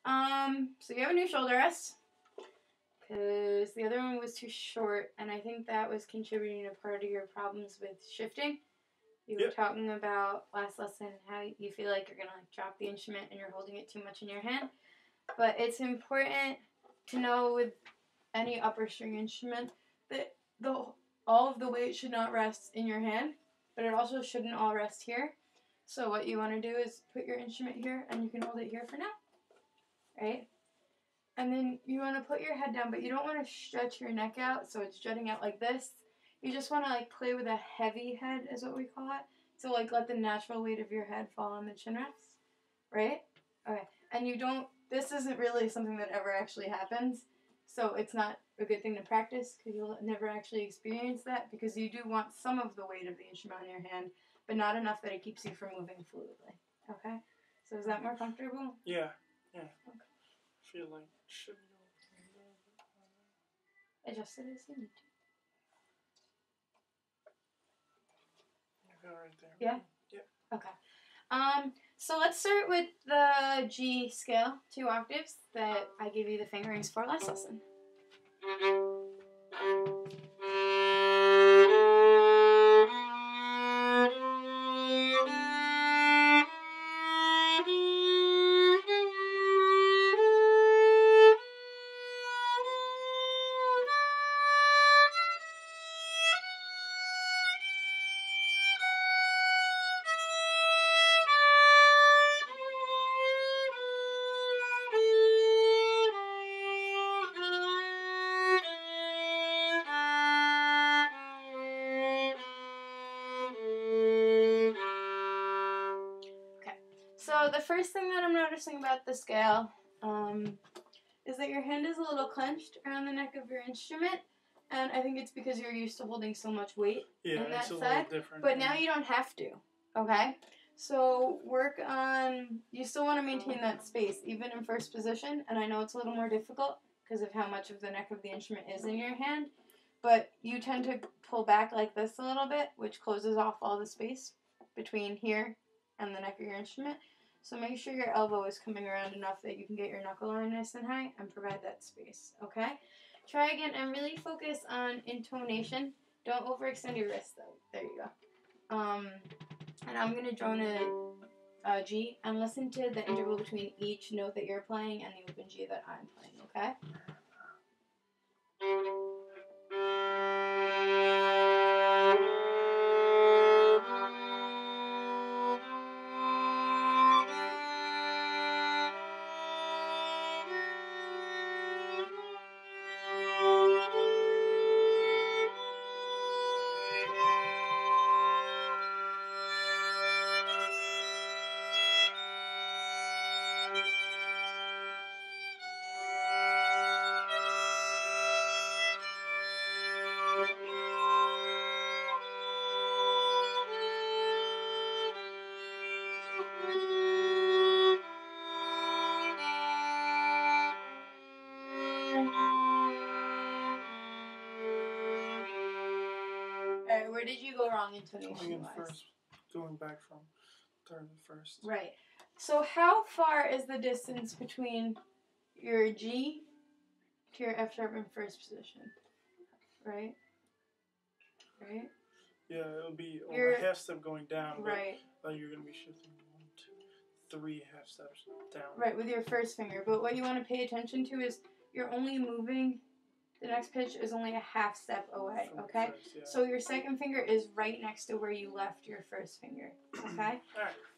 So you have a new shoulder rest because the other one was too short, and I think that was contributing to part of your problems with shifting. You were talking about last lesson how you feel like you're gonna like drop the instrument and you're holding it too much in your hand. But it's important to know with any upper string instrument that all of the weight should not rest in your hand, but it also shouldn't all rest here. So what you want to do is put your instrument here, and you can hold it here for now, right? And then you want to put your head down, but you don't want to stretch your neck out so it's jutting out like this. You just want to like play with a heavy head is what we call it. So like let the natural weight of your head fall on the chin rests, right? Okay. And you don't, this isn't really something that ever actually happens. So it's not a good thing to practice because you'll never actually experience that because you do want some of the weight of the instrument on your hand, but not enough that it keeps you from moving fluidly. Okay? So is that more comfortable? Yeah. Yeah. Okay. I feel like it should be Adjust it as you need to. right there. Yeah? Yeah. Okay. So let's start with the G scale, 2 octaves, that I gave you the fingerings for last lesson. So the first thing that I'm noticing about the scale is that your hand is a little clenched around the neck of your instrument, and I think it's because you're used to holding so much weight in that side. But now you don't have to, okay? So work on, you still want to maintain that space, even in first position, and I know it's a little more difficult because of how much of the neck of the instrument is in your hand, but you tend to pull back like this a little bit, which closes off all the space between here and the neck of your instrument. So make sure your elbow is coming around enough that you can get your knuckle line nice and high and provide that space, okay? Try again and really focus on intonation. Don't overextend your wrist though. There you go. And I'm going to drone a G and listen to the interval between each note that you're playing and the open G that I'm playing, okay? Alright, where did you go wrong intonation-wise? Going back from third to first. Right. So how far is the distance between your G to your F sharp in first position? Right? Right? Yeah, it'll be a half step going down, but right. You're going to be shifting 1, 2, 3 half steps down. Right, with your first finger. But what you want to pay attention to is you're only moving, the next pitch is only a half step away, okay? First, yeah. So your second finger is right next to where you left your first finger, okay?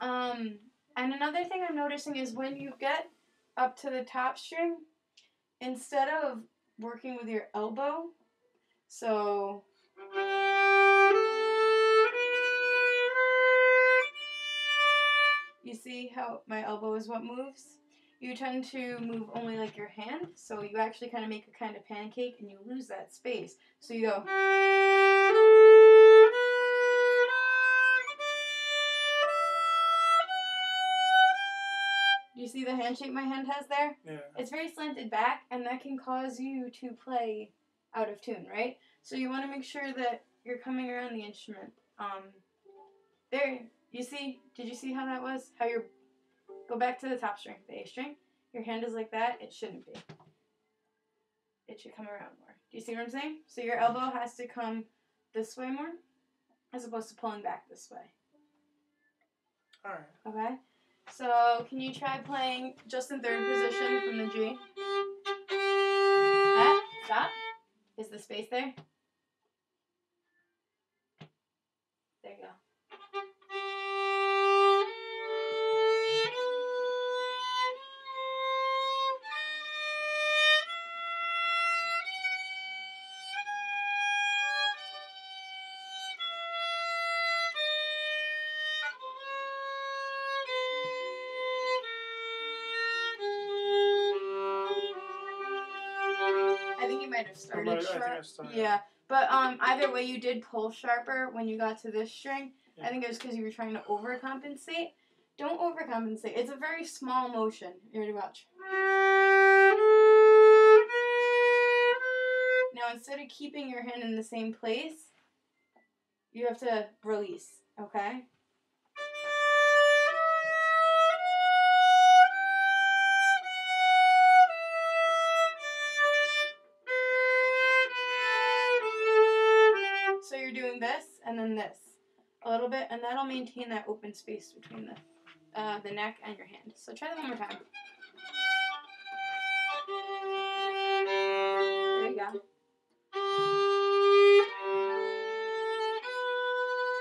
Alright. And another thing I'm noticing is when you get up to the top string, instead of working with your elbow, so you see how my elbow is what moves? You tend to move only like your hand, so you actually kind of make a kind of pancake and you lose that space. So you go. Do you see the hand shape my hand has there? Yeah. It's very slanted back, and that can cause you to play out of tune, right? So you want to make sure that you're coming around the instrument. There, you see? Did you see how that was? How you're, go back to the top string, the A string. your hand is like that, it shouldn't be. It should come around more. Do you see what I'm saying? So your elbow has to come this way more, as opposed to pulling back this way. Alright. Okay? So, can you try playing just in third position from the G? Stop. Is the space there? There you go. I think you might have started sharp. Yeah, but either way, you did pull sharper when you got to this string. Yeah. I think it was because you were trying to overcompensate. Don't overcompensate. It's a very small motion. You ready to watch? Now, instead of keeping your hand in the same place, you have to release, okay? So you're doing this and then this a little bit, and that'll maintain that open space between the neck and your hand. So try that one more time. There you go.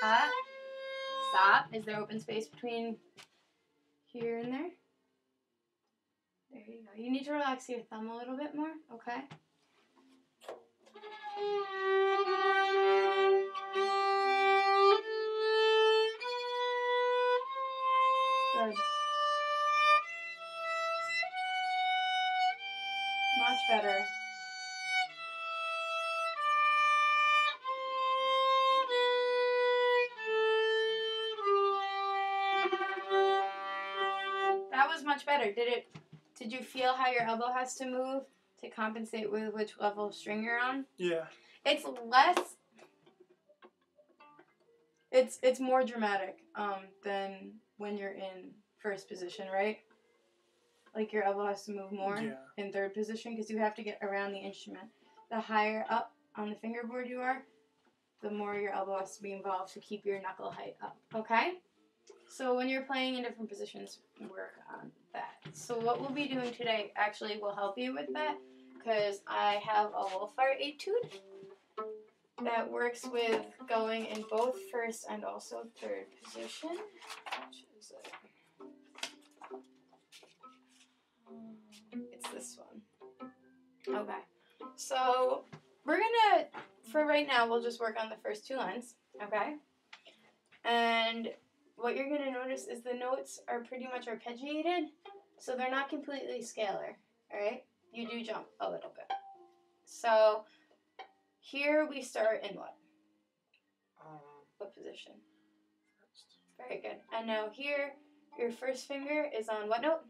Cut. Stop. Is there open space between here and there? There you go. You need to relax your thumb a little bit more, okay? Good. Much better. That was much better. Did you feel how your elbow has to move to compensate with which level of string you're on? Yeah. It's less. It's more dramatic than when you're in first position, right? Like your elbow has to move more in third position because you have to get around the instrument. The higher up on the fingerboard you are, the more your elbow has to be involved to keep your knuckle height up. Okay? So when you're playing in different positions, work on that. So what we'll be doing today actually will help you with that because I have a Wolfire etude that works with going in both first and also third position. Which is it's this one. Okay. So we're gonna, for right now, we'll just work on the first two lines. Okay? And what you're gonna notice is the notes are pretty much arpeggiated, so they're not completely scalar. Alright? You do jump a little bit. So here we start in what? What position? First. Very good. And now here, your first finger is on what note?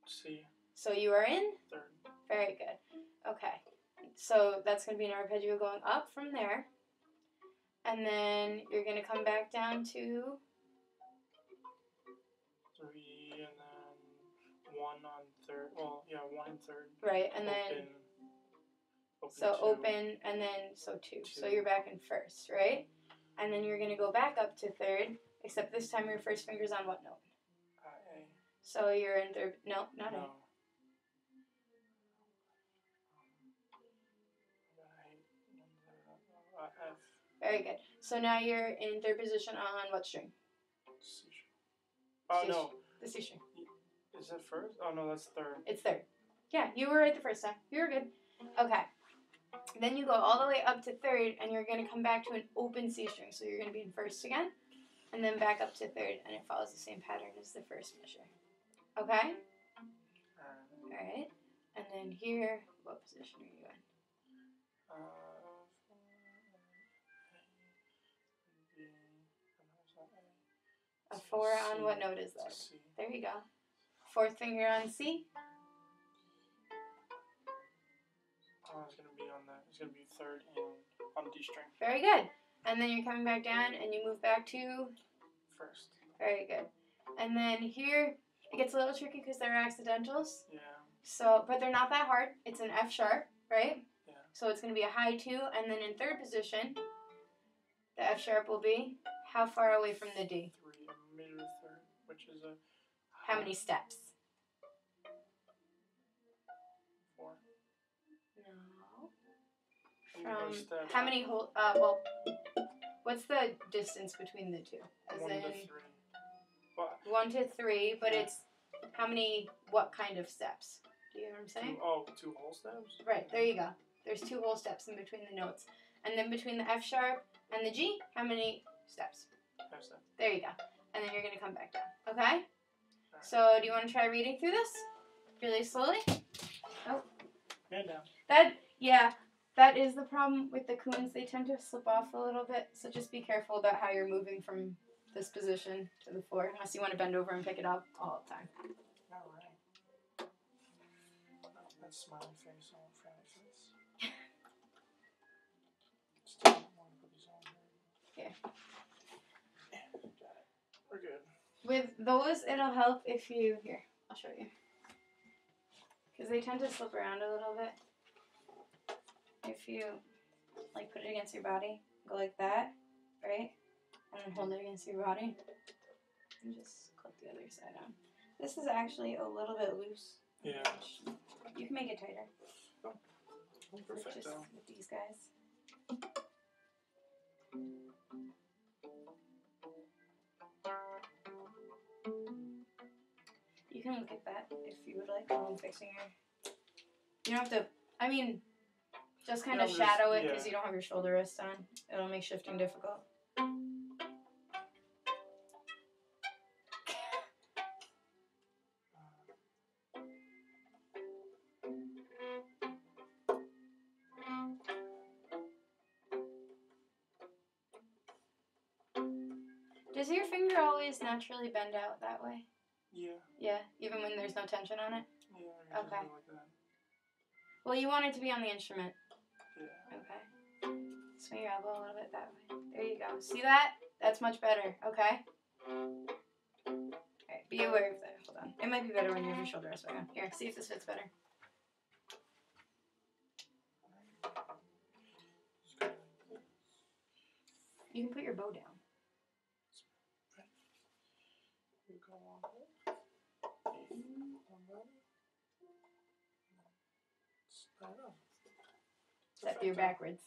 C. So you are in? Third. Very good. Okay. So that's going to be an arpeggio going up from there. And then you're going to come back down to? 3 and then 1 on third. Well, yeah, 1 and third. Right, and then... So open, and then, so 2. So you're back in first, right? And then you're going to go back up to third, except this time your first finger's on what note? A. So you're in third, no, not A. F. Very good. So now you're in third position on what string? C string. Oh, no. The C string. Is that first? Oh, no, that's third. It's third. Yeah, you were right the first time. You were good. Okay. Then you go all the way up to third, and you're going to come back to an open C string. So you're going to be in first again, and then back up to third, and it follows the same pattern as the first measure. Okay? All right. And then here, what position are you in? A 4 on what note is that? C. There you go. Fourth finger on C. Oh, it's going to be on that. It's going to be third and on D string. Very good. And then you're coming back down and you move back to? First. Very good. And then here, It gets a little tricky because there are accidentals. Yeah. So, but they're not that hard. It's an F sharp, right? Yeah. So it's going to be a high 2, and then in third position, the F sharp will be how far away from the D? 3, a major third, which is a... How many steps? 4. No. From From how many whole? Well, what's the distance between the two? As 1 to 3. But 1 to 3, but yeah. it's how many? What kind of steps? Do you know what I'm saying? 2 whole steps. Right. There you go. There's 2 whole steps in between the notes, and then between the F sharp and the G, how many steps? 5 steps. There you go. And then you're gonna come back down. Okay. Right. So do you want to try reading through this really slowly? Oh. And down. That is the problem with the coons. They tend to slip off a little bit. So just be careful about how you're moving from this position to the floor, unless you want to bend over and pick it up all the time. All right. That smiley face on frowny face. Still don't want to put these on here. Here. Yeah, got it. We're good. With those, it'll help if you... Here, I'll show you. Because they tend to slip around a little bit. If you, like, put it against your body, go like that, right? And then hold it against your body. And just clip the other side on. This is actually a little bit loose. Yeah. You can make it tighter. Oh, perfect. Just with these guys. You can look at that if you would like while I'm fixing your... You don't have to... I mean, just kind of shadow it because you don't have your shoulder rest on. It'll make shifting difficult. Does your finger always naturally bend out that way? Yeah. Yeah, even when there's no tension on it? Yeah. Okay. Like that. Well, you want it to be on the instrument. Yeah. Okay. Swing your elbow a little bit that way. There you go. See that? That's much better. Okay? Alright, be aware of that. Hold on. It might be better when you have your shoulder rest back on. Here, see if this fits better. You can put your bow down. You go on Except you're backwards.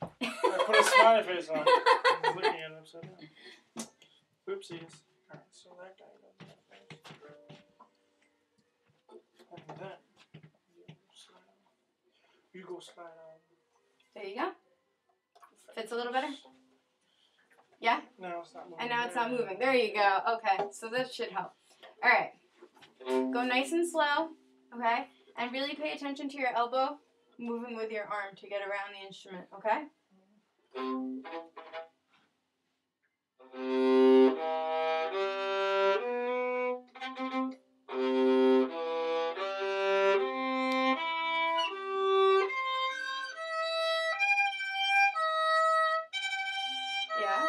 I put a smiley face on. I was looking at it upside down. Oopsies. Alright, so that guy doesn't have face. And then you go slide on. There you go. Fits a little better? Yeah? No, it's not moving. And now it's not moving. There you go. Okay, so this should help. Alright. Go nice and slow, okay? And really pay attention to your elbow moving with your arm to get around the instrument, okay? Yeah?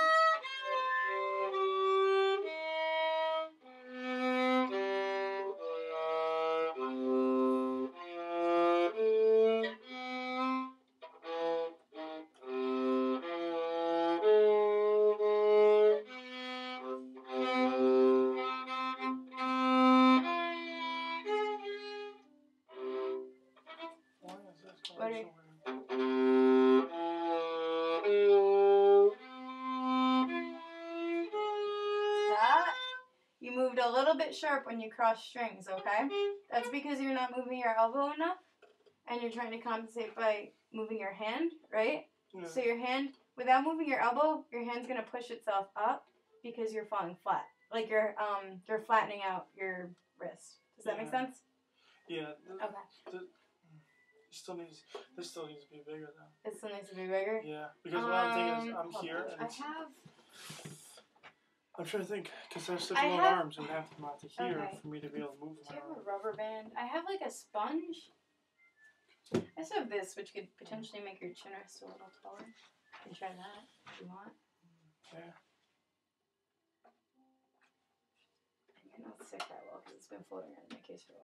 What are you... That? You moved a little bit sharp when you cross strings, okay? That's because you're not moving your elbow enough, and you're trying to compensate by moving your hand, right? Yeah. So your hand, without moving your elbow, your hand's gonna push itself up because you're falling flat. Like you're flattening out your wrist. Does that make sense? Yeah. Okay. This still needs to be bigger though. It still needs to be bigger? Yeah, because what I'm thinking is I'm here and I'm trying to think, because I have such long arms and have to come out to here for me to be able to move my arm. Do you have a rubber band? I have like a sponge. I also have this, which could potentially make your chin rest a little taller. You can try that if you want. Yeah. You can also stick that well because it's been floating around in my case for a while.